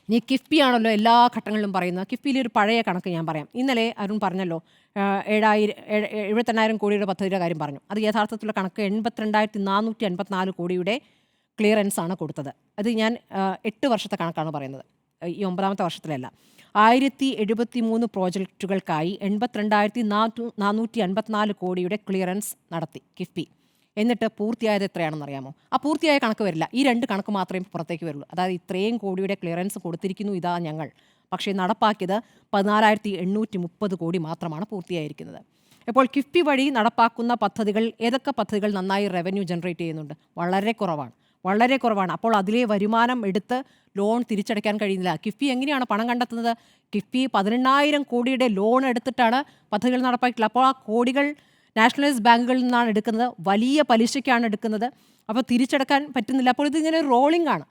ഇനി കിഫ്ബി ആണല്ലോ എല്ലാ ഘട്ടങ്ങളിലും പറയുന്നത്. കിഫ്ബിയിലെ ഒരു പഴയ കണക്ക് ഞാൻ പറയാം. ഇന്നലെ അരുൺ പറഞ്ഞല്ലോ 78,000 കോടിയുടെ പദ്ധതിയുടെ കാര്യം പറഞ്ഞു. അത് യഥാർത്ഥത്തിലുള്ള കണക്ക് 82,454 കോടിയുടെ ക്ലിയറൻസ് ആണ് കൊടുത്തത്. അത് ഞാൻ 8 വർഷത്തെ കണക്കാണ് പറയുന്നത്, ഈ 9ാമത്തെ വർഷത്തിലല്ല. 1073 പ്രോജക്റ്റുകൾക്കായി 82,454 കോടിയുടെ ക്ലിയറൻസ് നടത്തി കിഫ്ബി. എന്നിട്ട് പൂർത്തിയായത് എത്രയാണെന്ന് അറിയാമോ? ആ പൂർത്തിയായ കണക്ക് വരില്ല. ഈ 2 കണക്ക് മാത്രമേ പുറത്തേക്ക് വരുള്ളൂ. അതായത് ഇത്രയും കോടിയുടെ ക്ലിയറൻസ് കൊടുത്തിരിക്കുന്നു, ഇതാ ഞങ്ങൾ. പക്ഷേ നടപ്പാക്കിയത് 14,830 കോടി മാത്രമാണ് പൂർത്തിയായിരിക്കുന്നത്. ഇപ്പോൾ കിഫ്ബി വഴി നടപ്പാക്കുന്ന പദ്ധതികൾ, ഏതൊക്കെ പദ്ധതികൾ നന്നായി റവന്യൂ ജനറേറ്റ് ചെയ്യുന്നുണ്ട്? വളരെ കുറവാണ്, വളരെ കുറവാണ്. അപ്പോൾ അതിലെ വരുമാനം എടുത്ത് ലോൺ തിരിച്ചടയ്ക്കാൻ കഴിയുന്നില്ല. കിഫ്ബി എങ്ങനെയാണ് പണം കണ്ടെത്തുന്നത്? കിഫ്ബി 18,000 കോടിയുടെ ലോൺ എടുത്തിട്ടാണ് പദ്ധതികൾ നടപ്പാക്കിയിട്ടുള്ളത്. അപ്പോൾ ആ കോടികൾ നാഷണലൈസ് ബാങ്കുകളിൽ നിന്നാണ് എടുക്കുന്നത്, വലിയ പലിശയ്ക്കാണ് എടുക്കുന്നത്. അപ്പോൾ തിരിച്ചടക്കാൻ പറ്റുന്നില്ല. അപ്പോൾ ഇതിങ്ങനെ റോളിംഗ് ആണ്.